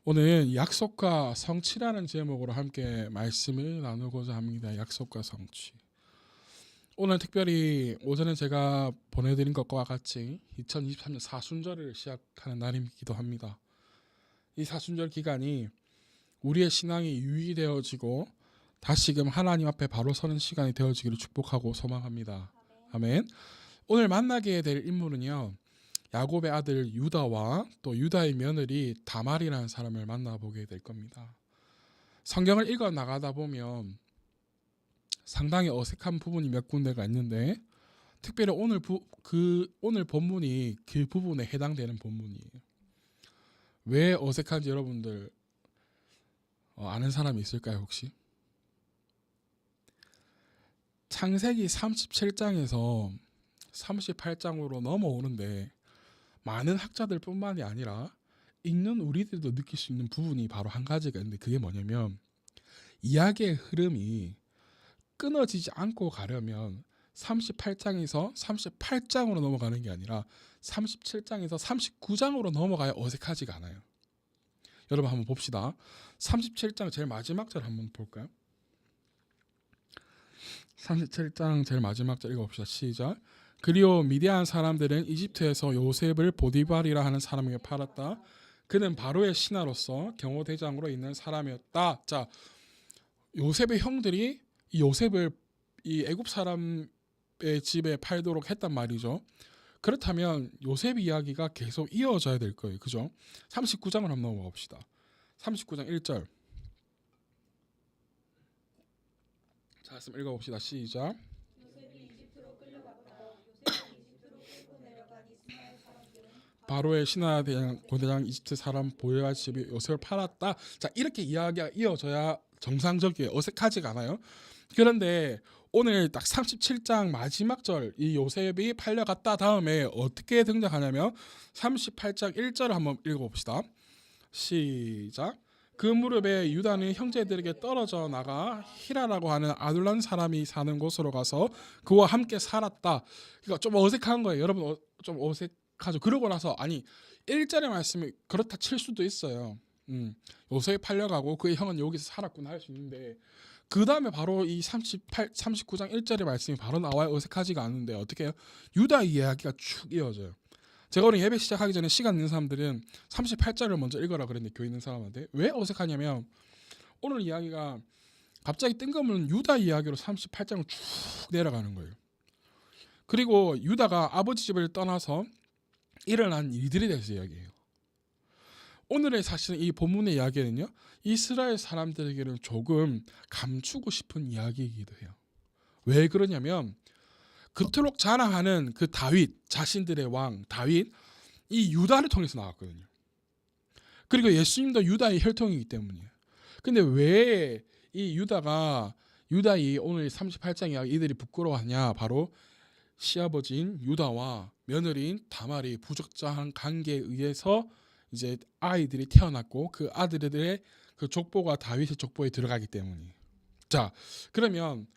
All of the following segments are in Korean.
오늘 약속과 성취라는 제목으로 함께 말씀을 나누고자 합니다. 약속과 성취. 오늘 특별히 오전에 제가 보내드린 것과 같이 2023년 사순절을 시작하는 날이기도 합니다. 이 사순절 기간이 우리의 신앙이 유의되어지고 다시금 하나님 앞에 바로 서는 시간이 되어지기를 축복하고 소망합니다. 아멘. 오늘 만나게 될 인물은요, 야곱의 아들 유다와 또 유다의 며느리 다말이라는 사람을 만나보게 될 겁니다. 성경을 읽어 나가다 보면 상당히 어색한 부분이 몇 군데가 있는데, 특별히 오늘 본문이 그 부분에 해당되는 본문이에요. 왜 어색한지 여러분들 아는 사람이 있을까요 혹시? 창세기 37장에서 38장으로 넘어오는데 많은 학자들뿐만이 아니라 읽는 우리들도 느낄 수 있는 부분이 바로 한 가지가 있는데, 그게 뭐냐면 이야기의 흐름이 끊어지지 않고 가려면 38장에서 38장으로 넘어가는 게 아니라 37장에서 39장으로 넘어가야 어색하지가 않아요. 여러분 한번 봅시다. 37장 제일 마지막 절 한번 볼까요? 37장 제일 마지막 절 읽어봅시다. 시작. 그리고 미디안 사람들은 이집트에서 요셉을 보디발이라 하는 사람에게 팔았다. 그는 바로의 신하로서 경호대장으로 있는 사람이었다. 자, 요셉의 형들이 이 요셉을 이 애굽 사람의 집에 팔도록 했단 말이죠. 그렇다면 요셉 이야기가 계속 이어져야 될 거예요. 그죠? 39장을 한번 넘어가 봅시다. 39장 1절. 자, 말씀 읽어봅시다. 시작. 바로의 신하 고대장 이집트 사람 보디발 집에 요셉을 팔았다. 자, 이렇게 이야기가 이어져야 정상적이에요. 어색하지가 않아요. 그런데 오늘 딱 37장 마지막 절, 이 요셉이 팔려갔다 다음에 어떻게 등장하냐면 38장 1절을 한번 읽어봅시다. 시작. 그 무렵에 유다는 형제들에게 떨어져 나가 히라라고 하는 아둘람 사람이 사는 곳으로 가서 그와 함께 살았다. 그러니까 좀 어색한 거예요. 여러분 좀 어색하죠. 그러고 나서 아니 1절의 말씀이 그렇다 칠 수도 있어요. 요셉이 팔려가고 그의 형은 여기서 살았구나 할 수 있는데, 그 다음에 바로 이 39장 1절의 말씀이 바로 나와야 어색하지가 않은데 어떻게 해요? 유다 이야기가 쭉 이어져요. 제가 오늘 예배 시작하기 전에 시간 있는 사람들은 38절을 먼저 읽어라 그랬는데, 교회 있는 사람한테 왜 어색하냐면 오늘 이야기가 갑자기 뜬금없는 유다 이야기로 38장을 쭉 내려가는 거예요. 그리고 유다가 아버지 집을 떠나서 일어난 일들에 대해서 이야기해요. 오늘의 사실은 이 본문의 이야기는요, 이스라엘 사람들에게는 조금 감추고 싶은 이야기이기도 해요. 왜 그러냐면 그토록 자랑하는 그 다윗, 자신들의 왕 다윗, 이 유다를 통해서 나왔거든요. 그리고 예수님도 유다의 혈통이기 때문이에요. 근데 왜 이 유다의 오늘 38장 이야기 이들이 부끄러워하냐? 바로 시아버지인 유다와 며느리인 다말이 부적절한 관계에 의해서 이제 아이들이 태어났고 그 아들들의 그 족보가 다윗의 족보에 들어가기 때문이에요. 자, 그러면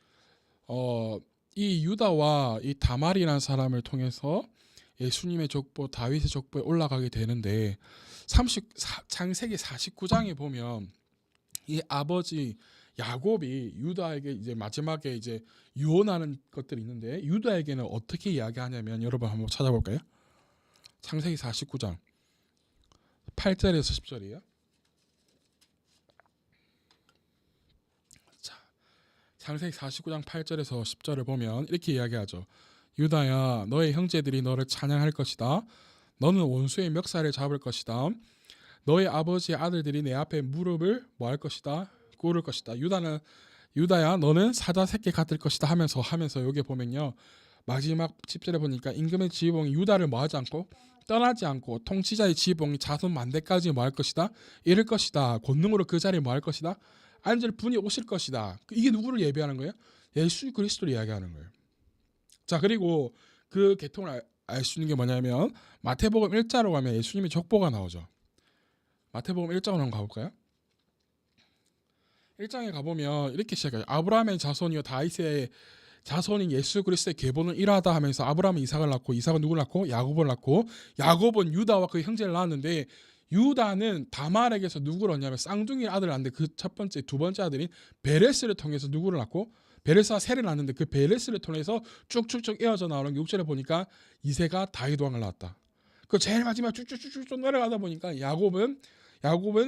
이 유다와 이 다말이라는 사람을 통해서 예수님의 족보, 다윗의 족보에 올라가게 되는데, 창세기 49장에 보면 이 아버지 야곱이 유다에게 이제 마지막에 이제 유언하는 것들이 있는데, 유다에게는 어떻게 이야기하냐면 여러분 한번 찾아볼까요? 창세기 49장 8절에서 10절이에요. 자, 창세기 49장 8절에서 10절을 보면 이렇게 이야기하죠. 유다야, 너의 형제들이 너를 찬양할 것이다. 너는 원수의 멱살을 잡을 것이다. 너의 아버지의 아들들이 내 앞에 무릎을 뭐 할 것이다? 꿇을 것이다. 유다야, 너는 사자 새끼 같을 것이다 하면서 여기 보면요, 마지막 10절에 보니까 임금의 지휘봉이 유다를 뭐 하지 않고 떠나지 않고 통치자의 지휘봉이 자손 만대까지 뭐 할 것이다? 이를 것이다. 권능으로 그 자리에 뭐 할 것이다? 앉을 분이 오실 것이다. 이게 누구를 예비하는 거예요? 예수 그리스도를 이야기하는 거예요. 자, 그리고 그 계통을 알 수 있는 게 뭐냐면 마태복음 1장으로 가면 예수님의 족보가 나오죠. 마태복음 1장으로 한번 가볼까요? 1장에 가보면 이렇게 시작해요. 아브라함의 자손이요 다윗의 자손인 예수 그리스도의 계보는 이러하다 하면서 아브라함은 이삭을 낳고, 이삭은 누구를 낳고? 야곱을 낳고, 야곱은 유다와 그 형제를 낳았는데 유다는 다말에게서 누구를 얻냐면 쌍둥이 아들을 낳는데 그 첫 번째, 두 번째 아들인 베레스를 통해서 누구를 낳고 베레스와 셀을 낳는데 그 베레스를 통해서 쭉쭉쭉 이어져 나오는 6절에 보니까 이세가 다윗 왕을 낳았다. 그 제일 마지막 쭉쭉쭉쭉 내려가다 보니까 야곱은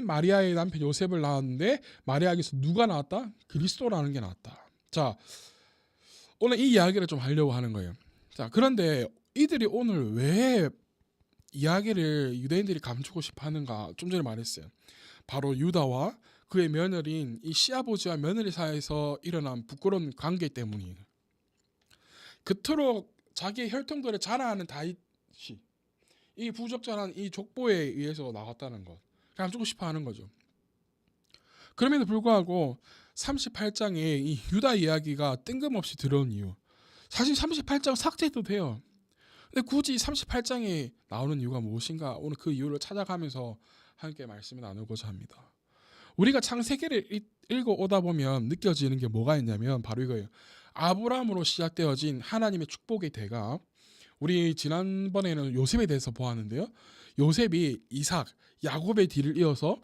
마리아의 남편 요셉을 낳았는데 마리아에게서 누가 나왔다? 그리스도라는 게 나왔다. 자, 오늘 이 이야기를 좀 하려고 하는 거예요. 자, 그런데 이들이 오늘 왜 이야기를 유대인들이 감추고 싶어 하는가? 좀 전에 말했어요. 바로 유다와 그의 며느리인 이 시아버지와 며느리 사이에서 일어난 부끄러운 관계 때문이에요. 그토록 자기의 혈통들을 자랑하는 다윗이 이 부적절한 이 족보에 의해서 나왔다는 것. 감추고 싶어 하는 거죠. 그럼에도 불구하고 38장에 이 유다 이야기가 뜬금없이 들어온 이유. 사실 38장 삭제해도 돼요. 근데 굳이 38장에 나오는 이유가 무엇인가? 오늘 그 이유를 찾아가면서 함께 말씀을 나누고자 합니다. 우리가 창세기를 읽어오다 보면 느껴지는 게 뭐가 있냐면 바로 이거예요. 아브라함으로 시작되어진 하나님의 축복의 대가. 우리 지난번에는 요셉에 대해서 보았는데요. 요셉이 이삭, 야곱의 뒤를 이어서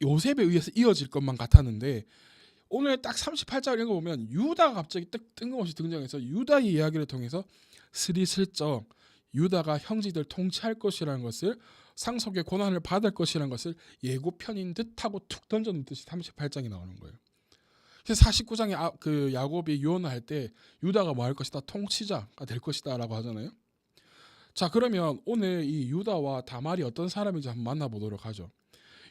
요셉에 의해서 이어질 것만 같았는데 오늘 딱 38장을 읽어보면 유다가 갑자기 뜬금없이 등장해서 유다의 이야기를 통해서 스리슬쩍 유다가 형제들 통치할 것이라는 것을 상속의 고난을 받을 것이라는 것을 예고편인 듯하고 툭 던져놓듯이 38장이 나오는 거예요. 그래서 49장에 그 야곱이 유언을 할 때 유다가 뭐 할 것이다? 통치자가 될 것이다 라고 하잖아요. 자, 그러면 오늘 이 유다와 다말이 어떤 사람인지 한번 만나보도록 하죠.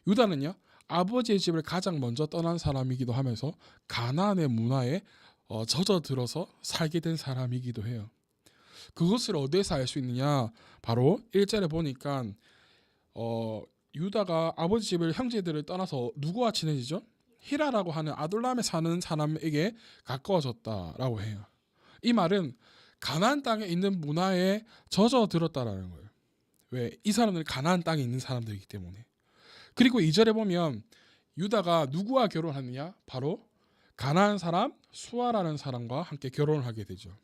유다는요, 아버지의 집을 가장 먼저 떠난 사람이기도 하면서 가나안의 문화에 젖어들어서 살게 된 사람이기도 해요. 그것을 어디에서 알 수 있느냐? 바로 1절에 보니까 유다가 아버지 집을 형제들을 떠나서 누구와 친해지죠? 히라라고 하는 아둘람에 사는 사람에게 가까워졌다라고 해요. 이 말은 가나안 땅에 있는 문화에 젖어들었다라는 거예요. 왜? 이 사람들은 가나안 땅에 있는 사람들이기 때문에. 그리고 2절에 보면 유다가 누구와 결혼하느냐? 바로 가나안 사람 수아라는 사람과 함께 결혼을 하게 되죠.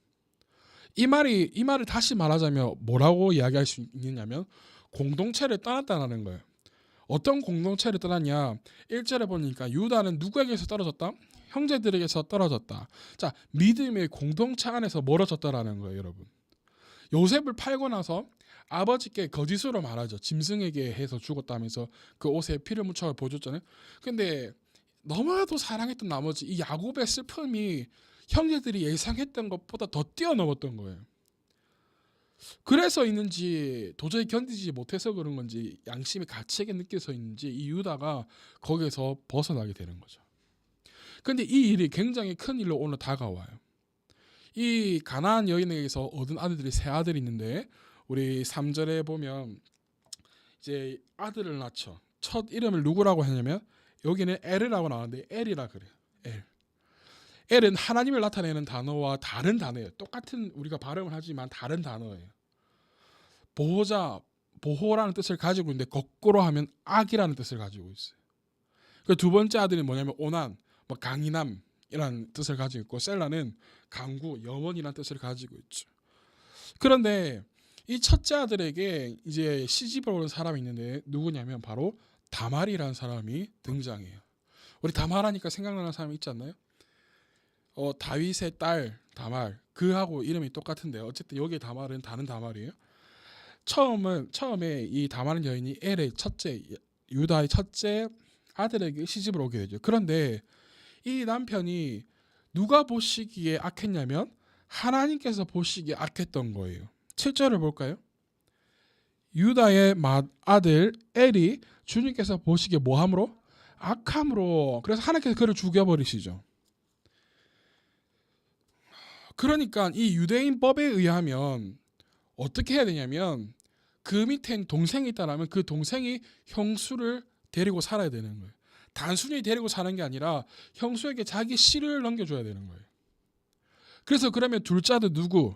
이 말을 다시 말하자면 뭐라고 이야기할 수 있느냐면 공동체를 떠났다는 거예요. 어떤 공동체를 떠났냐? 1절에 보니까 유다는 누구에게서 떨어졌다? 형제들에게서 떨어졌다. 자, 믿음의 공동체 안에서 멀어졌다라는 거예요, 여러분. 요셉을 팔고 나서 아버지께 거짓으로 말하죠. 짐승에게 해서 죽었다면서 그 옷에 피를 묻혀 보여줬잖아요. 근데 너무나도 사랑했던 나머지 이 야곱의 슬픔이 형제들이 예상했던 것보다 더 뛰어넘었던 거예요. 그래서 있는지 도저히 견디지 못해서 그런 건지 양심이 가치에게 느껴서 있는지 이 유다가 거기에서 벗어나게 되는 거죠. 근데 이 일이 굉장히 큰 일로 오늘 다가와요. 이 가나안 여인에게서 얻은 아들들이 세 아들이 있는데 우리 3절에 보면 이제 아들을 낳죠. 첫 이름을 누구라고 하냐면 여기는 엘이라고 나오는데 엘이라 그래요. 엘은 하나님을 나타내는 단어와 다른 단어예요. 똑같은 우리가 발음을 하지만 다른 단어예요. 보호자, 보호라는 뜻을 가지고 있는데 거꾸로 하면 악이라는 뜻을 가지고 있어요. 그 두 번째 아들이 뭐냐면 오난, 강인함이라는 뜻을 가지고 있고 셀라는 강구, 영원이라는 뜻을 가지고 있죠. 그런데 이 첫째 아들에게 이제 시집을 오는 사람이 있는데 누구냐면 바로 다말이라는 사람이 등장해요. 우리 다말하니까 생각나는 사람이 있지 않나요? 다윗의 딸 다말, 그하고 이름이 똑같은데 어쨌든 여기에 다말은 다른 다말이에요. 처음에 이 다말은 여인이 엘의 첫째, 유다의 첫째 아들에게 시집을 오게 되죠. 그런데 이 남편이 누가 보시기에 악했냐면 하나님께서 보시기에 악했던 거예요. 7절을 볼까요? 유다의 아들 엘이 주님께서 보시기에 뭐함으로? 악함으로. 그래서 하나님께서 그를 죽여버리시죠. 그러니까 이 유대인 법에 의하면 어떻게 해야 되냐면 그 밑엔 동생이 있다라면 그 동생이 형수를 데리고 살아야 되는 거예요. 단순히 데리고 사는 게 아니라 형수에게 자기 씨를 넘겨줘야 되는 거예요. 그래서 그러면 둘째 아들 누구?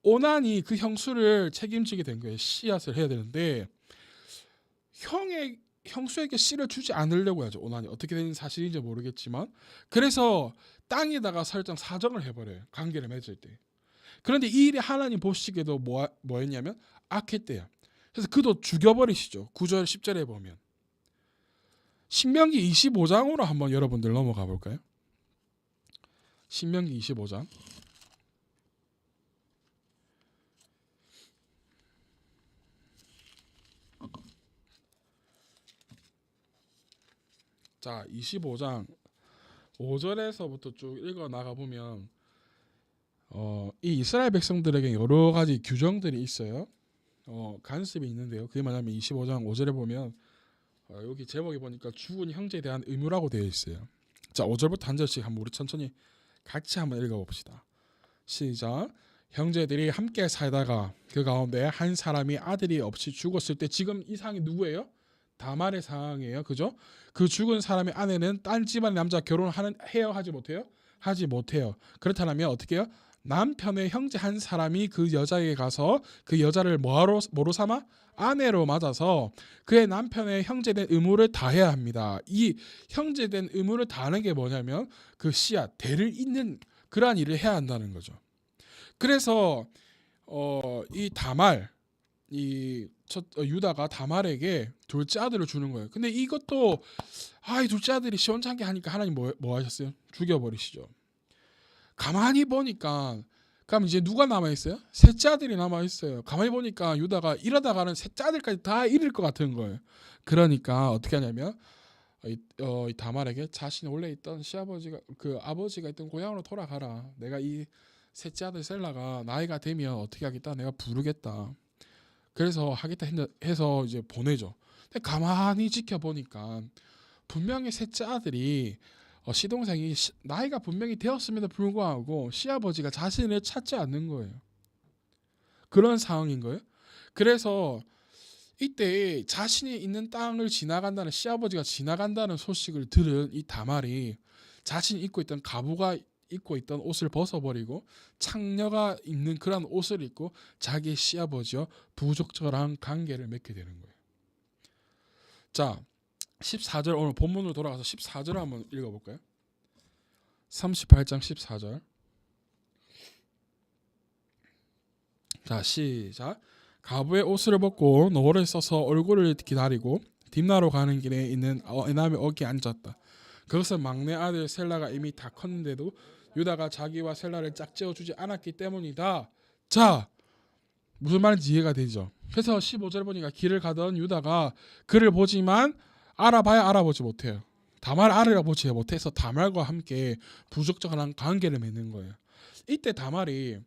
오난이 그 형수를 책임지게 된 거예요. 씨앗을 해야 되는데 형수에게 씨를 주지 않으려고 하죠. 오난이 어떻게 된 사실인지 모르겠지만 그래서 땅에다가 설정 사정을 해버려요. 관계를 맺을 때. 그런데 이 일이 하나님 보시기에도 뭐였냐면 악했대요. 그래서 그도 죽여버리시죠. 9절 10절에 보면. 신명기 25장으로 한번 여러분들 넘어가 볼까요? 신명기 25장. 자, 25장 5절에서부터 쭉 읽어 나가 보면 이 이스라엘 백성들에게 여러 가지 규정들이 있어요. 간섭이 있는데요. 그게 뭐냐면 25장 5절에 보면 여기 제목에 보니까 죽은 형제에 대한 의무라고 되어 있어요. 자, 5절부터 한 절씩 한번 우리 천천히 같이 한번 읽어봅시다. 시작. 형제들이 함께 살다가 그 가운데 한 사람이 아들이 없이 죽었을 때, 지금 이 상황이 누구예요? 다말의 상황이에요. 그죠? 그 죽은 사람의 아내는 딴 집안 남자 해요? 하지 못해요? 하지 못해요. 그렇다면 어떻게 해요? 남편의 형제 한 사람이 그 여자에게 가서 그 여자를 뭐로 삼아? 아내로 맞아서 그의 남편의 형제된 의무를 다해야 합니다. 이 형제된 의무를 다하는 게 뭐냐면 그 씨앗, 대를 잇는 그러한 일을 해야 한다는 거죠. 그래서 이 다말, 유다가 다말에게 둘째 아들을 주는 거예요. 근데 이것도 이 둘째 아들이 시원찮게 하니까 하나님 뭐 하셨어요? 죽여버리시죠. 가만히 보니까 그럼 이제 누가 남아있어요? 셋째 아들이 남아있어요. 가만히 보니까 유다가 이러다가는 셋째 아들까지 다 잃을 것 같은 거예요. 그러니까 어떻게 하냐면 이 다말에게 자신이 원래 있던 시아버지가, 그 아버지가 있던 고향으로 돌아가라. 내가 이 셋째 아들 셀라가 나이가 되면 어떻게 하겠다, 내가 부르겠다. 그래서 하겠다 해서 이제 보내죠. 근데 가만히 지켜보니까 분명히 셋째 아들이 시동생이 나이가 분명히 되었음에도 불구하고 시아버지가 자신을 찾지 않는 거예요. 그런 상황인 거예요. 그래서 이때 자신이 있는 땅을 지나간다는, 시아버지가 지나간다는 소식을 들은 이 다말이 자신이 입고 있던, 가부가 입고 있던 옷을 벗어버리고 창녀가 입는 그런 옷을 입고 자기 시아버지와 부적절한 관계를 맺게 되는 거예요. 자, 14절, 오늘 본문으로 돌아가서 14절 한번 읽어볼까요? 38장 14절. 자, 시작. 가부의 옷을 벗고 노를 써서 얼굴을 기다리고 딥나로 가는 길에 있는 에남의 어귀에 앉았다. 그것은 막내 아들 셀라가 이미 다 컸는데도 유다가 자기와 셀라를 짝지어주지 않았기 때문이다. 자, 무슨 말인지 이해가 되죠? 그래서 15절 보니까 길을 가던 유다가 그를 보지만 알아봐야 알아보지 못해요. 다말 알아보지 못해서 다말과 함께 부적절한 관계를 맺는 거예요. 이때 다말이,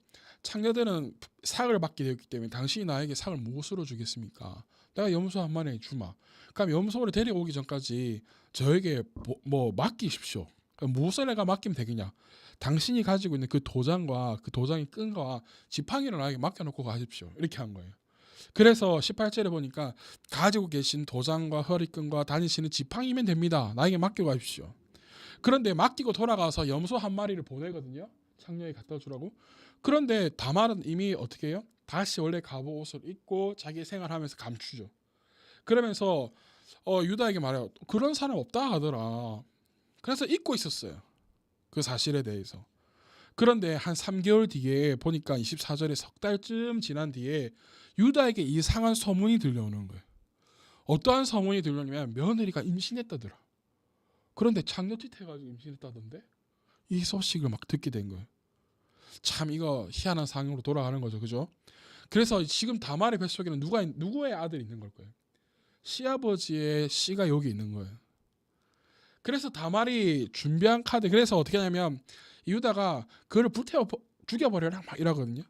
창녀들은 삭을 받게 되었기 때문에 당신이 나에게 삭을 무엇으로 주겠습니까? 내가 염소 한 마리 주마. 그럼 염소를 데려오기 전까지 저에게 뭐 맡기십시오. 무엇을 내가 맡기면 되겠냐? 당신이 가지고 있는 그 도장과 그 도장의 끈과 지팡이를 나에게 맡겨놓고 가십시오. 이렇게 한 거예요. 그래서 18절에 보니까 가지고 계신 도장과 허리끈과 다니시는 지팡이면 됩니다. 나에게 맡겨가십시오. 그런데 맡기고 돌아가서 염소 한 마리를 보내거든요. 창녀에 갖다 주라고. 그런데 다말은 이미 어떻게 해요? 다시 원래 갑옷 옷을 입고 자기 생활하면서 감추죠. 그러면서 유다에게 말해요. 그런 사람 없다 하더라. 그래서 잊고 있었어요. 그 사실에 대해서. 그런데 한 3개월 뒤에 보니까 24절에 석 달쯤 지난 뒤에 유다에게 이상한 소문이 들려오는 거예요. 어떠한 소문이 들려오냐면 며느리가 임신했다더라. 그런데 창녀짓 해가지고 임신했다던데 이 소식을 막 듣게 된 거예요. 참 이거 희한한 상황으로 돌아가는 거죠. 그죠? 그래서 지금 다말의 뱃속에는 누구의 아들이 있는 걸 거예요? 시아버지의 씨가 여기 있는 거예요. 그래서 다말이 준비한 카드, 그래서 어떻게 하냐면 유다가 그를 불태워 죽여버려라 막 이러거든요.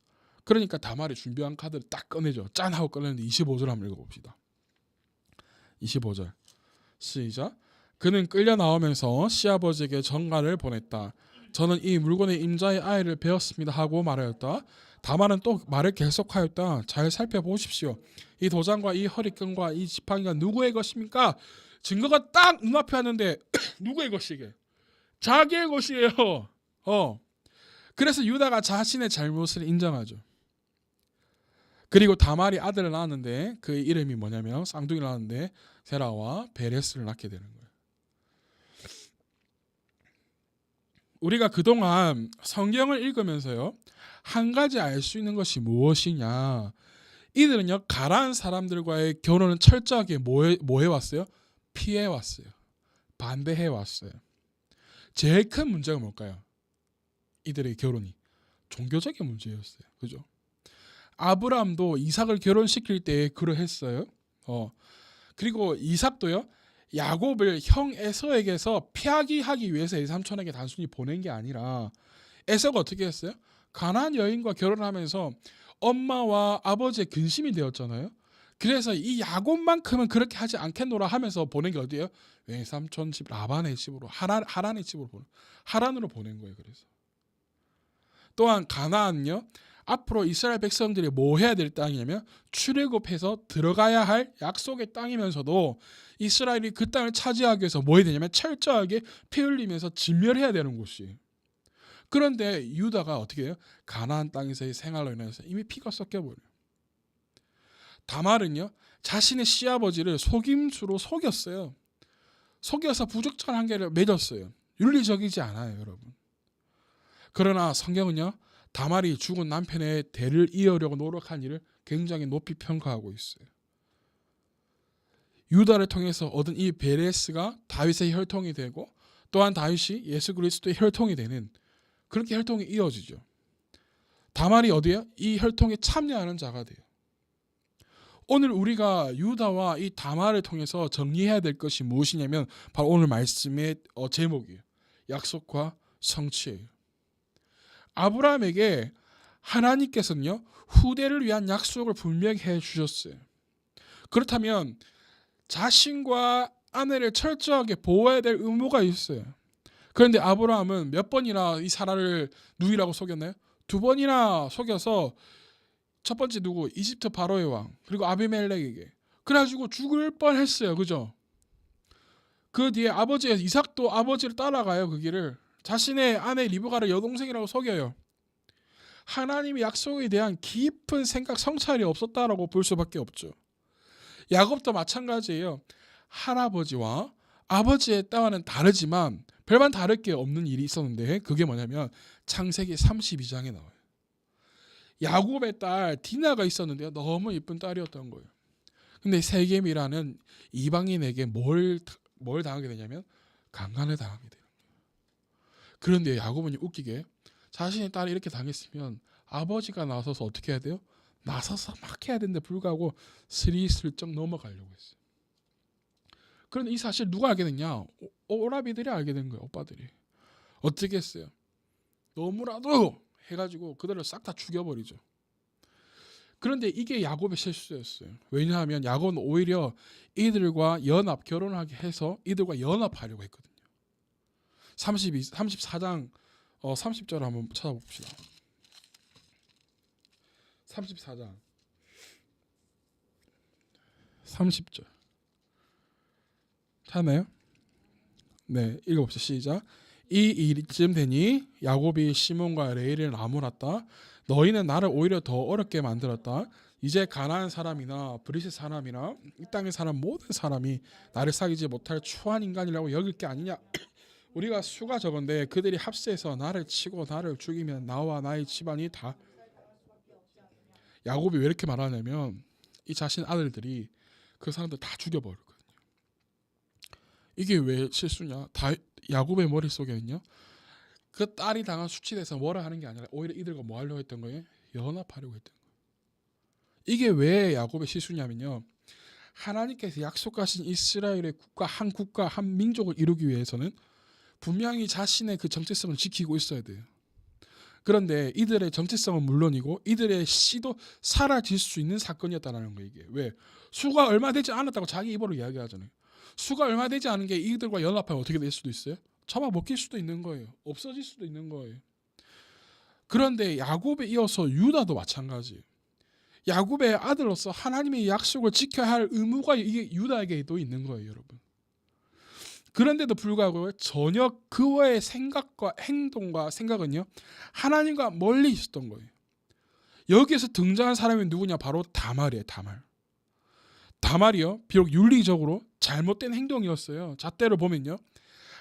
그러니까 다말이 준비한 카드를 딱 꺼내죠. 짠 하고 꺼내는데 25절 한번 읽어봅시다. 25절 시작. 그는 끌려 나오면서 시아버지에게 전가를 보냈다. 저는 이 물건의 임자의 아이를 배웠습니다 하고 말하였다. 다말은 또 말을 계속하였다. 잘 살펴보십시오. 이 도장과 이 허리끈과 이 지팡이가 누구의 것입니까? 증거가 딱 눈앞에 왔는데 누구의 것이게? 자기의 것이에요. 그래서 유다가 자신의 잘못을 인정하죠. 그리고 다말이 아들을 낳았는데 그 이름이 뭐냐면 쌍둥이를 낳았는데 세라와 베레스를 낳게 되는 거예요. 우리가 그동안 성경을 읽으면서요, 한 가지 알 수 있는 것이 무엇이냐, 이들은요 가나안 사람들과의 결혼은 철저하게 뭐 해왔어요? 피해왔어요. 반대해왔어요. 제일 큰 문제가 뭘까요? 이들의 결혼이 종교적인 문제였어요. 그죠? 아브라함도 이삭을 결혼시킬 때 그러했어요. 그리고 이삭도요 야곱을 형 에서에게서 피하기 하기 위해서 삼촌에게 단순히 보낸 게 아니라 에서가 어떻게 했어요? 가나안 여인과 결혼하면서 엄마와 아버지의 근심이 되었잖아요. 그래서 이 야곱만큼은 그렇게 하지 않겠노라 하면서 보낸 게 어디예요? 외삼촌 집 라반의 집으로 하란의 집으로 하란으로 보낸 거예요. 그래서 또한 가나안요 앞으로 이스라엘 백성들이 뭐 해야 될 땅이냐면 출애굽해서 들어가야 할 약속의 땅이면서도 이스라엘이 그 땅을 차지하기 위해서 뭐 해야 되냐면 철저하게 피 흘리면서 진멸해야 되는 곳이에요. 그런데 유다가 어떻게 해요? 가나안 땅에서의 생활로 인해서 이미 피가 섞여버려요. 다말은요 자신의 시아버지를 속임수로 속였어요. 속여서 부적절한 관계를 맺었어요. 윤리적이지 않아요, 여러분. 그러나 성경은요 다말이 죽은 남편의 대를 이으려고 노력한 일을 굉장히 높이 평가하고 있어요. 유다를 통해서 얻은 이 베레스가 다윗의 혈통이 되고 또한 다윗이 예수 그리스도의 혈통이 되는 그렇게 혈통이 이어지죠. 다말이 어디에요? 이 혈통에 참여하는 자가 돼요. 오늘 우리가 유다와 이 다말을 통해서 정리해야 될 것이 무엇이냐면 바로 오늘 말씀의 제목이에요. 약속과 성취예요. 아브라함에게 하나님께서는요 후대를 위한 약속을 분명히 해주셨어요. 그렇다면 자신과 아내를 철저하게 보호해야 될 의무가 있어요. 그런데 아브라함은 몇 번이나 이 사라를 누이라고 속였나요? 2번이나 속여서 첫 번째 누구? 이집트 바로의 왕 그리고 아비멜렉에게 그래가지고 죽을 뻔했어요. 그죠? 그 뒤에 아버지 이삭도 아버지를 따라가요. 그 길을 자신의 아내 리브가를 여동생이라고 속여요. 하나님의 약속에 대한 깊은 생각 성찰이 없었다라고 볼 수밖에 없죠. 야곱도 마찬가지예요. 할아버지와 아버지의 땅과는 다르지만 별반 다를 게 없는 일이 있었는데 그게 뭐냐면 창세기 32장에 나와요. 야곱의 딸 디나가 있었는데요. 너무 이쁜 딸이었던 거예요. 근데 세겜이라는 이방인에게 뭘 당하게 되냐면 강간을 당하게 돼요. 그런데 야곱은 웃기게 자신의 딸이 이렇게 당했으면 아버지가 나서서 어떻게 해야 돼요? 나서서 막 해야 되는데 불구하고 스리슬쩍 넘어가려고 했어요. 그런데 이 사실 누가 알게 됐냐? 오라비들이 알게 된 거예요. 오빠들이. 어떻게 했어요? 너무라도 해가지고 그들을 싹 다 죽여버리죠. 그런데 이게 야곱의 실수였어요. 왜냐하면 야곱은 오히려 이들과 결혼하게 해서 이들과 연합하려고 했거든요. 34장 30절 한번 찾아봅시다. 34장 30절 찾나요? 네, 읽어봅시다. 시작. 이 일쯤 되니 야곱이 시몬과 레이를 나무랐다. 너희는 나를 오히려 더 어렵게 만들었다. 이제 가나안 사람이나 브리스 사람이나 이 땅의 사람 모든 사람이 나를 사귀지 못할 추한 인간이라고 여길 게 아니냐. 우리가 수가 적은데 그들이 합세해서 나를 치고 나를 죽이면 나와 나의 집안이 다. 야곱이 왜 이렇게 말하냐면 이 자신 아들들이 그 사람들 다 죽여버렸거든요. 이게 왜 실수냐? 야곱의 머릿속에는요 그 딸이 당한 수치돼서 뭐라 하는 게 아니라 오히려 이들과 뭐 하려고 했던 거예요? 연합하려고 했던 거예요. 이게 왜 야곱의 실수냐면요 하나님께서 약속하신 이스라엘의 국가 한 민족을 이루기 위해서는 분명히 자신의 그 정체성을 지키고 있어야 돼요. 그런데 이들의 정체성은 물론이고 이들의 씨도 사라질 수 있는 사건이었다는 거예요. 이게 왜? 수가 얼마 되지 않았다고 자기 입으로 이야기하잖아요. 수가 얼마 되지 않은 게 이들과 연합하면 어떻게 될 수도 있어요? 잡아먹힐 수도 있는 거예요. 없어질 수도 있는 거예요. 그런데 야곱에 이어서 유다도 마찬가지예요. 야곱의 아들로서 하나님의 약속을 지켜야 할 의무가 이게 유다에게도 있는 거예요, 여러분. 그런데도 불구하고 전혀 그와의 생각과 행동과 생각은요 하나님과 멀리 있었던 거예요. 여기에서 등장한 사람이 누구냐? 바로 다말이에요. 다말이요 비록 윤리적으로 잘못된 행동이었어요. 잣대로 보면요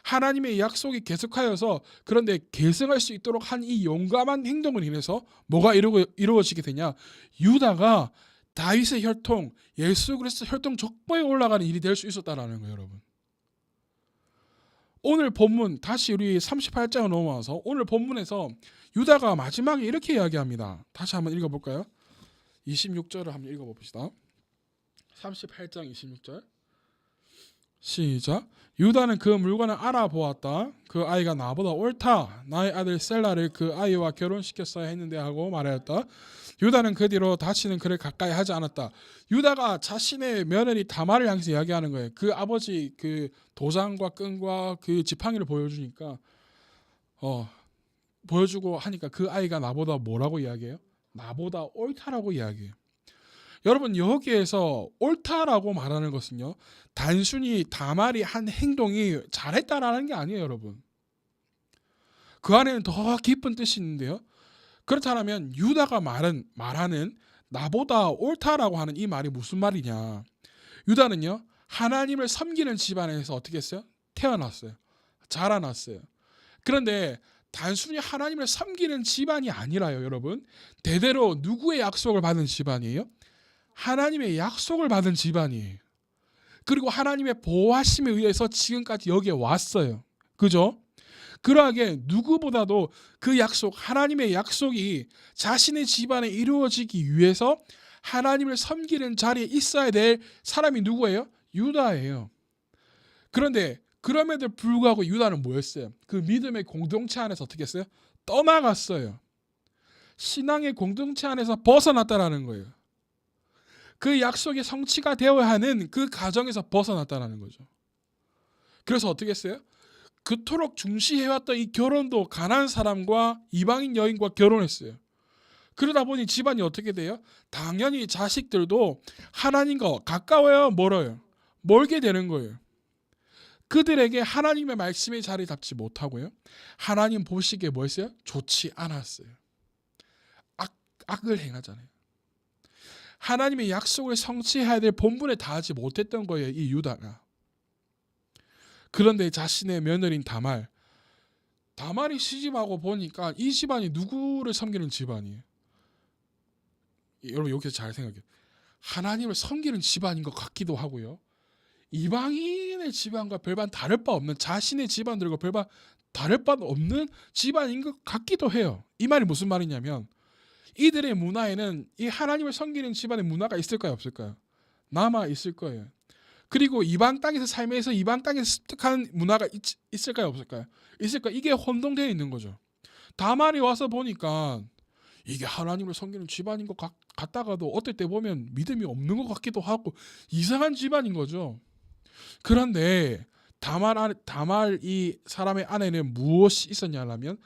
하나님의 약속이 계속하여서 그런데 계승할 수 있도록 한 이 용감한 행동을 인해서 뭐가 이루어지게 되냐? 유다가 다윗의 혈통, 예수 그리스도 혈통 족보에 올라가는 일이 될 수 있었다라는 거예요, 여러분. 오늘 본문 다시 우리 38장을 넘어와서 오늘 본문에서 유다가 마지막에 이렇게 이야기합니다. 다시 한번 읽어볼까요? 26절을 한번 읽어봅시다. 38장 26절 시작. 유다는 그 물건을 알아보았다. 그 아이가 나보다 옳다. 나의 아들 셀라를 그 아이와 결혼시켰어야 했는데 하고 말하였다. 유다는 그 뒤로 다시는 그를 가까이 하지 않았다. 유다가 자신의 며느리 다말을 향해서 이야기하는 거예요. 그 아버지 그 도장과 끈과 그 지팡이를 보여주니까 보여주고 하니까 그 아이가 나보다 뭐라고 이야기해요? 나보다 옳다라고 이야기해요. 여러분 여기에서 옳다라고 말하는 것은요, 단순히 다말이 한 행동이 잘했다라는 게 아니에요, 여러분. 그 안에는 더 깊은 뜻이 있는데요. 그렇다면 유다가 말하는 나보다 옳다라고 하는 이 말이 무슨 말이냐? 유다는요, 하나님을 섬기는 집안에서 어떻게 했어요? 태어났어요. 자라났어요. 그런데 단순히 하나님을 섬기는 집안이 아니라요, 여러분. 대대로 누구의 약속을 받은 집안이에요? 하나님의 약속을 받은 집안이에요. 그리고 하나님의 보호하심에 의해서 지금까지 여기에 왔어요. 그죠? 그러하게 누구보다도 그 약속, 하나님의 약속이 자신의 집안에 이루어지기 위해서 하나님을 섬기는 자리에 있어야 될 사람이 누구예요? 유다예요. 그런데 그럼에도 불구하고 유다는 뭐였어요? 그 믿음의 공동체 안에서 어떻게 했어요? 떠나갔어요. 신앙의 공동체 안에서 벗어났다라는 거예요. 그 약속의 성취가 되어야 하는 그 가정에서 벗어났다는 거죠. 그래서 어떻게 했어요? 그토록 중시해왔던 이 결혼도 가난한 사람과 이방인 여인과 결혼했어요. 그러다 보니 집안이 어떻게 돼요? 당연히 자식들도 하나님과 가까워요, 멀어요? 멀게 되는 거예요. 그들에게 하나님의 말씀에 자리 잡지 못하고요, 하나님 보시기에 뭐였어요? 좋지 않았어요. 악을 행하잖아요. 하나님의 약속을 성취해야 될 본분에 다하지 못했던 거예요, 이 유다가. 그런데 자신의 며느리인 다말이 시집하고 보니까 이 집안이 누구를 섬기는 집안이에요? 여러분 여기서 잘 생각해요. 하나님을 섬기는 집안인 것 같기도 하고요, 이방인의 집안과 별반 다를 바 없는, 자신의 집안들과 별반 다를 바 없는 집안인 것 같기도 해요. 이 말이 무슨 말이냐면, 이들의 문화에는 이 하나님을 섬기는 집안의 문화가 있을까요, 없을까요? 남아 있을 거예요. 그리고 이방 땅에서 삶에서 이방 땅에서 습득한 문화가 있을까요, 없을까요? 있을 거예요. 이게 혼동되어 있는 거죠. 다말이 와서 보니까 이게 하나님을 섬기는 집안인 것 같다가도 어떨 때 보면 믿음이 없는 것 같기도 하고 이상한 집안인 거죠. 그런데 다말 이 사람의 안에는 무엇이 있었냐면,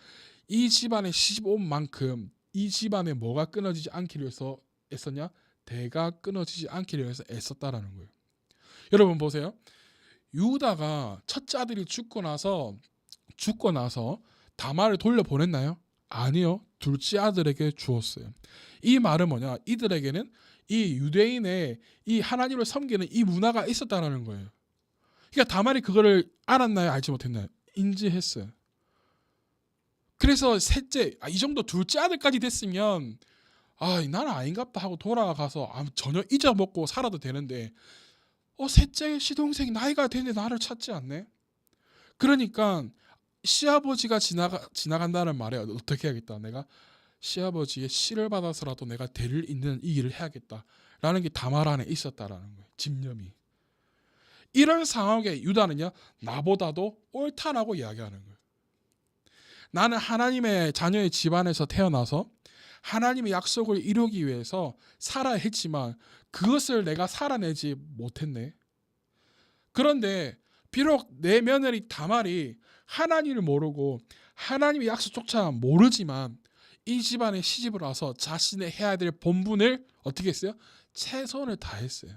이 집안에 시집 온 만큼 이 집안에 뭐가 끊어지지 않기를 위해서 애썼냐? 대가 끊어지지 않기를 위해서 애썼다라는 거예요. 여러분 보세요. 유다가 첫째 아들이 죽고 나서 다말을 돌려보냈나요? 아니요. 둘째 아들에게 주었어요. 이 말은 뭐냐? 이들에게는 이 유대인의 이 하나님을 섬기는 이 문화가 있었다라는 거예요. 그러니까 다말이 그거를 알았나요? 알지 못했나요? 인지했어요. 그래서 셋째, 이 정도 둘째 아들까지 됐으면 나는 아닌갑다 하고 돌아가서 전혀 잊어먹고 살아도 되는데, 셋째 시동생이 나이가 되는데 나를 찾지 않네. 그러니까 시아버지가 지나간다는 말에 어떻게 해야겠다, 내가 시아버지의 씨를 받아서라도 내가 대를 잇는 이 일을 해야겠다라는 게 다말 안에 있었다라는 거예요. 집념이. 이런 상황에 유다는요, 나보다도 옳다라고 이야기하는 거예요. 나는 하나님의 자녀의 집안에서 태어나서 하나님의 약속을 이루기 위해서 살아야 했지만 그것을 내가 살아내지 못했네. 그런데 비록 내 며느리 다말이 하나님을 모르고 하나님의 약속조차 모르지만 이 집안에 시집을 와서 자신의 해야 될 본분을 어떻게 했어요? 최선을 다했어요.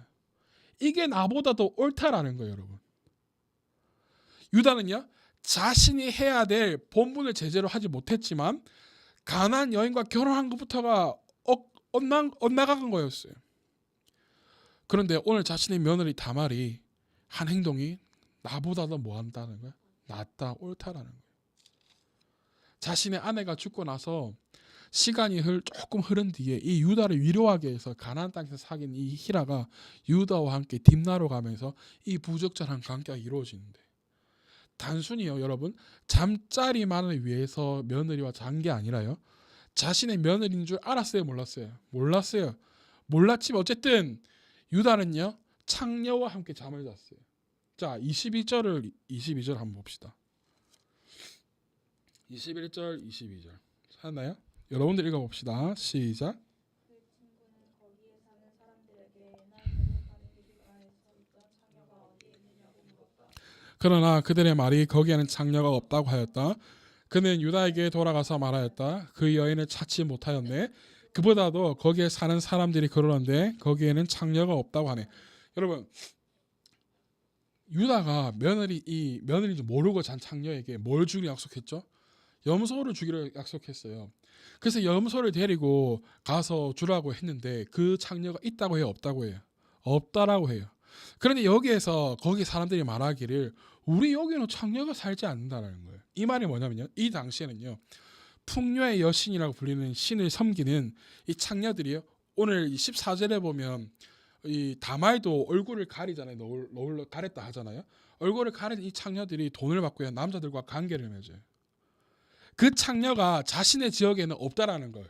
이게 나보다도 옳다라는 거예요, 여러분. 유다는요, 자신이 해야 될 본분을 제대로 하지 못했지만 가나안 여인과 결혼한 것부터가 엇나간 거였어요. 그런데 오늘 자신의 며느리 다말이 한 행동이 나보다도 뭐 한다는 거야? 낫다, 옳다라는 거예요. 자신의 아내가 죽고 나서 시간이 조금 흐른 뒤에 이 유다를 위로하기 위해서 가나안 땅에서 사귄 이 히라가 유다와 함께 딥나로 가면서 이 부적절한 관계가 이루어지는데, 단순히요 여러분, 잠자리만을 위해서 며느리와 잔 게 아니라요, 자신의 며느리인 줄 알았어요, 몰랐어요? 몰랐어요. 몰랐지만 어쨌든 유다는요 창녀와 함께 잠을 잤어요. 자, 22절 한번 봅시다. 21절 22절 찾았나요? 여러분들 읽어봅시다. 시작. 그 친구는 거기에 사는 사람들에게 나더러 가는 길가에서 있던 창녀가 어디에 있느냐고 물었다. 그러나 그들의 말이 거기에는 창녀가 없다고 하였다. 그는 유다에게 돌아가서 말하였다. 그 여인을 찾지 못하였네. 그보다도 거기에 사는 사람들이 그러는데 거기에는 창녀가 없다고 하네. 여러분, 유다가 며느리인지 모르고 잔 창녀에게 뭘 주기로 약속했죠? 염소를 주기로 약속했어요. 그래서 염소를 데리고 가서 주라고 했는데 그 창녀가 있다고 해요, 없다고 해요? 없다라고 해요. 그런데 여기에서 거기 사람들이 말하기를 우리 여기는 창녀가 살지 않는다라는 거예요. 이 말이 뭐냐면요, 이 당시에는요 풍요의 여신이라고 불리는 신을 섬기는 이 창녀들이요, 오늘 14절에 보면 이 다말도 얼굴을 가리잖아요. 노을로 가렸다 하잖아요. 얼굴을 가린 이 창녀들이 돈을 받고요 남자들과 관계를 맺어요. 그 창녀가 자신의 지역에는 없다라는 거예요.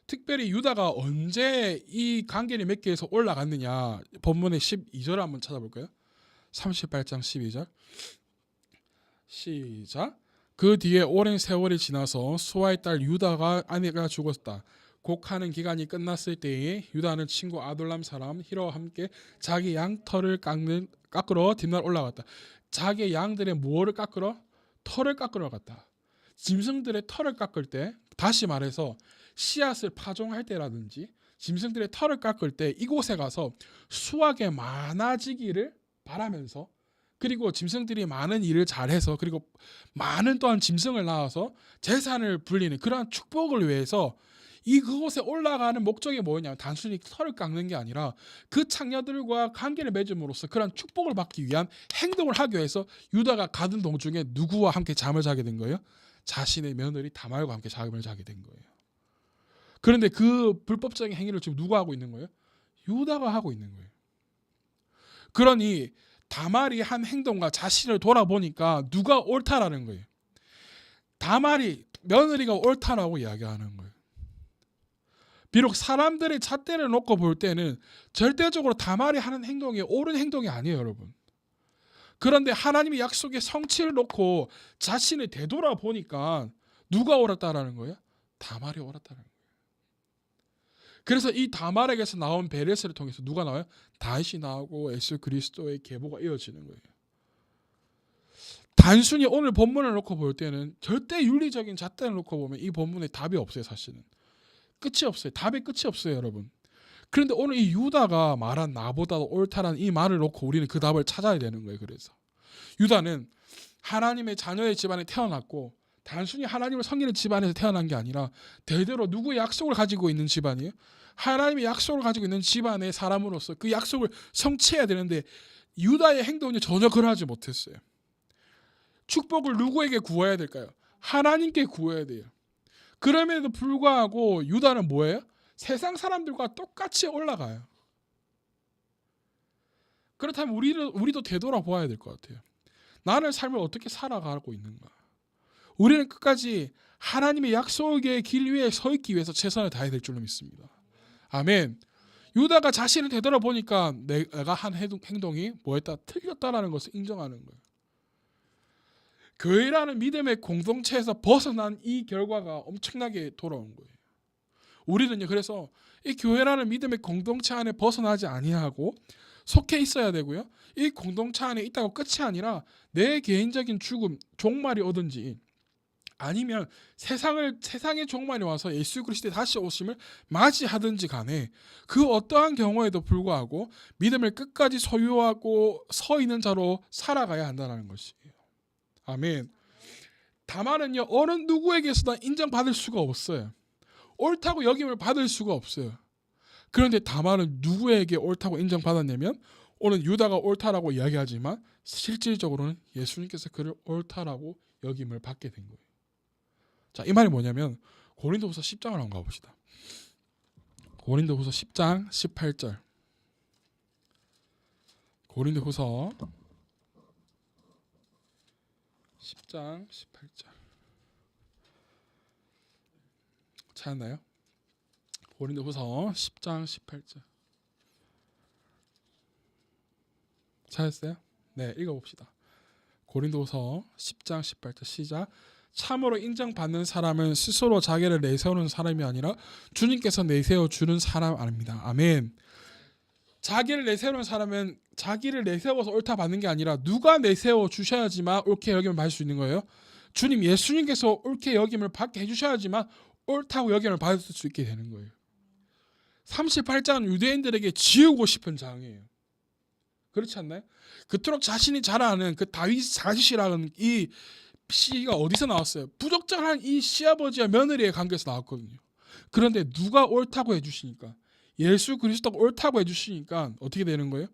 특별히 유다가 언제 이 관계를 맺기 위해서 올라갔느냐, 본문의 12절 한번 찾아볼까요? 38장 12절 시작. 그 뒤에 오랜 세월이 지나서 수아의 딸 유다가 아내가 죽었다. 곡하는 기간이 끝났을 때에 유다는 친구 아둘람 사람 히라와 함께 자기 양털을 깎으러 뒷날 올라갔다. 자기 양들의 무엇을 깎으러? 털을 깎으러 갔다. 짐승들의 털을 깎을 때, 다시 말해서 씨앗을 파종할 때라든지 짐승들의 털을 깎을 때 이곳에 가서 수확이 많아지기를 바라면서, 그리고 짐승들이 많은 일을 잘해서, 그리고 많은 또한 짐승을 낳아서 재산을 불리는 그러한 축복을 위해서 그곳에 올라가는 목적이 뭐냐면 단순히 털을 깎는 게 아니라 그 창녀들과 관계를 맺음으로써 그런 축복을 받기 위한 행동을 하기 위해서 유다가 가던 도중에 누구와 함께 잠을 자게 된 거예요? 자신의 며느리 다말과 함께 잠을 자게 된 거예요. 그런데 그 불법적인 행위를 지금 누가 하고 있는 거예요? 유다가 하고 있는 거예요. 그러니 다말이 한 행동과 자신을 돌아보니까 누가 옳다라는 거예요? 다말이, 며느리가 옳다라고 이야기하는 거예요. 비록 사람들의 잣대를 놓고 볼 때는 절대적으로 다말이 하는 행동이 옳은 행동이 아니에요, 여러분. 그런데 하나님의 약속의 성취를 놓고 자신을 되돌아보니까 누가 옳았다라는 거예요? 다말이 옳았다는 거예요. 그래서 이 다말에게서 나온 베레스를 통해서 누가 나와요? 다윗이 나오고 예수 그리스도의 계보가 이어지는 거예요. 단순히 오늘 본문을 놓고 볼 때는 절대 윤리적인 잣대를 놓고 보면 이 본문에 답이 없어요. 사실은 끝이 없어요. 답의 끝이 없어요, 여러분. 그런데 오늘 이 유다가 말한 나보다 옳다라는 이 말을 놓고 우리는 그 답을 찾아야 되는 거예요. 그래서 유다는 하나님의 자녀의 집안에 태어났고, 단순히 하나님을 섬기는 집안에서 태어난 게 아니라 대대로 누구의 약속을 가지고 있는 집안이에요? 하나님의 약속을 가지고 있는 집안의 사람으로서 그 약속을 성취해야 되는데 유다의 행동이 전혀 그러하지 못했어요. 축복을 누구에게 구해야 될까요? 하나님께 구해야 돼요. 그럼에도 불구하고 유다는 뭐예요? 세상 사람들과 똑같이 올라가요. 그렇다면 우리도 되돌아보아야 될 것 같아요. 나는 삶을 어떻게 살아가고 있는가? 우리는 끝까지 하나님의 약속의 길 위에 서 있기 위해서 최선을 다해야 될 줄로 믿습니다. 아멘. 유다가 자신을 되돌아보니까 내가 한 행동이 뭐였다? 틀렸다라는 것을 인정하는 거예요. 교회라는 믿음의 공동체에서 벗어난 이 결과가 엄청나게 돌아온 거예요. 우리는요, 그래서 이 교회라는 믿음의 공동체 안에 벗어나지 아니하고 속해 있어야 되고요. 이 공동체 안에 있다고 끝이 아니라 내 개인적인 죽음, 종말이 오든지 아니면 세상의 종말이 와서 예수 그리스도의 다시 오심을 맞이하든지 간에 그 어떠한 경우에도 불구하고 믿음을 끝까지 소유하고 서 있는 자로 살아가야 한다는 것이에요. 아멘. 다만은요, 어느 누구에게서도 인정받을 수가 없어요. 옳다고 여김을 받을 수가 없어요. 그런데 다만은 누구에게 옳다고 인정받았냐면 오늘 유다가 옳다라고 이야기하지만 실질적으로는 예수님께서 그를 옳다라고 여김을 받게 된 거예요. 자, 이 말이 뭐냐면 고린도후서 10장을 한번 가봅시다. 고린도후서 10장 18절. 고린도후서 10장 18절. 찾았나요? 고린도후서 10장 18절. 찾았어요? 네, 읽어봅시다. 고린도후서 10장 18절 시작. 참으로 인정받는 사람은 스스로 자기를 내세우는 사람이 아니라 주님께서 내세워 주는 사람 아닙니다. 아멘. 자기를 내세우는 사람은 자기를 내세워서 옳다 받는 게 아니라 누가 내세워 주셔야지만 옳게 여김을 받을 수 있는 거예요. 주님 예수님께서 옳게 여김을 받게 해주셔야지만 옳다고 여김을 받을 수 있게 되는 거예요. 38장은 유대인들에게 지우고 싶은 장이에요. 그렇지 않나요? 그토록 자신이 잘 아는 그 다윗 자식이라는 이 씨가 어디서 나왔어요? 부적절한 이 시아버지와 며느리의 관계에서 나왔거든요. 그런데 누가 옳다고 해주시니까, 예수 그리스도가 옳다고 해주시니까 어떻게 되는 거예요?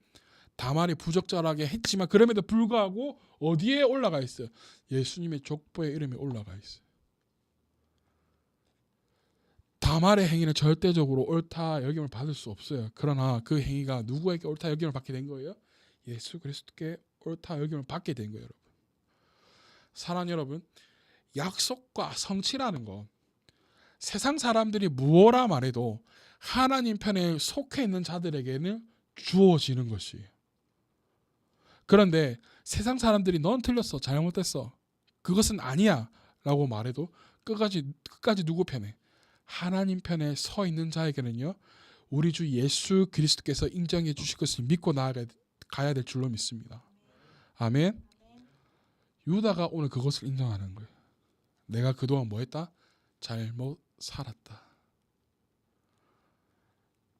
다말이 부적절하게 했지만 그럼에도 불구하고 어디에 올라가 있어요? 예수님의 족보의 이름에 올라가 있어요. 다말의 행위는 절대적으로 옳다 여김을 받을 수 없어요. 그러나 그 행위가 누구에게 옳다 여김을 받게 된 거예요? 예수 그리스도께 옳다 여김을 받게 된 거예요. 여러분. 사랑하는 여러분, 약속과 성취라는 건 세상 사람들이 무엇라 말해도 하나님 편에 속해 있는 자들에게는 주어지는 것이에요. 그런데 세상 사람들이 넌 틀렸어, 잘못했어, 그것은 아니야 라고 말해도 끝까지 누구 편에? 하나님 편에 서 있는 자에게는요, 우리 주 예수 그리스도께서 인정해 주실 것을 믿고 나아가야 될 줄로 믿습니다. 아멘. 유다가 오늘 그것을 인정하는 거예요. 내가 그동안 뭐 했다? 잘못 살았다.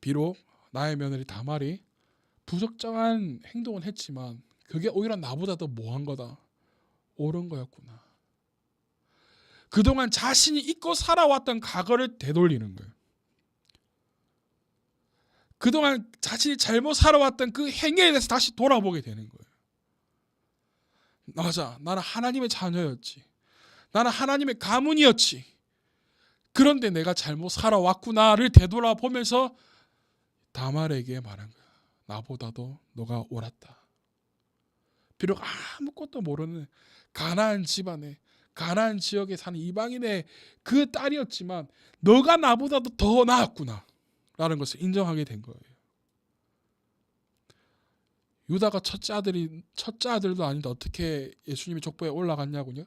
비록 나의 며느리 다말이 부적절한 행동을 했지만 그게 오히려 나보다 더 뭐한 거다? 옳은 거였구나. 그동안 자신이 잊고 살아왔던 과거를 되돌리는 거예요. 그동안 자신이 잘못 살아왔던 그 행위에 대해서 다시 돌아보게 되는 거예요. 맞아, 나는 하나님의 자녀였지. 나는 하나님의 가문이었지. 그런데 내가 잘못 살아왔구나를 되돌아보면서 다말에게 말한 거야. 나보다도 너가 옳았다. 비록 아무것도 모르는 가나안 집안에, 가나안 지역에 사는 이방인의 그 딸이었지만 너가 나보다도 더 나았구나 라는 것을 인정하게 된 거예요. 유다가 첫째 아들도 아닌데 어떻게 예수님의 족보에 올라갔냐고요?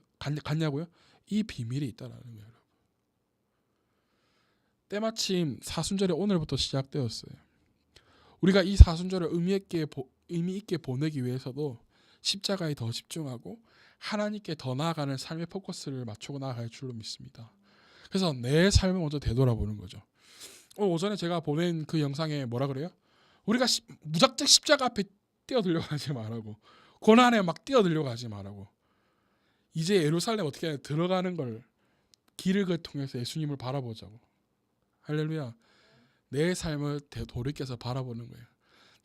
이 비밀이 있다라는 거예요. 때마침 사순절이 오늘부터 시작되었어요. 우리가 이 사순절을 의미 있게 보내기 위해서도 십자가에 더 집중하고 하나님께 더 나아가는 삶의 포커스를 맞추고 나아갈 줄로 믿습니다. 그래서 내 삶을 먼저 되돌아보는 거죠. 오늘 오전에 제가 보낸 그 영상에 뭐라 그래요? 우리가 무작정 십자가 앞에 뛰어들려고 하지 말라고, 고난에 막 뛰어들려고 하지 말라고. 이제 예루살렘 어떻게 하냐, 들어가는 걸 길을 통해서 예수님을 바라보자고. 할렐루야. 내 삶을 돌이켜서 바라보는 거예요.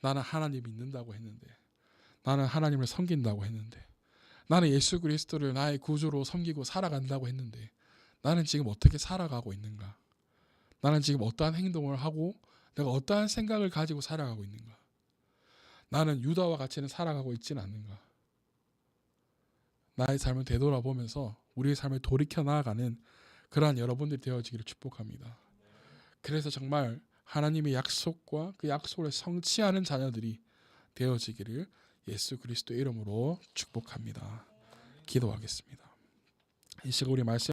나는 하나님 믿는다고 했는데, 나는 하나님을 섬긴다고 했는데, 나는 예수 그리스도를 나의 구주로 섬기고 살아간다고 했는데 나는 지금 어떻게 살아가고 있는가? 나는 지금 어떠한 행동을 하고 내가 어떠한 생각을 가지고 살아가고 있는가? 나는 유다와 같이는 살아가고 있지는 않는가? 나의 삶을 되돌아보면서 우리의 삶을 돌이켜 나아가는 그러한 여러분들이 되어지기를 축복합니다. 그래서 정말 하나님의 약속과 그 약속을 성취하는 자녀들이 되어지기를 예수 그리스도의 이름으로 축복합니다. 기도하겠습니다. 이 시간 우리 말씀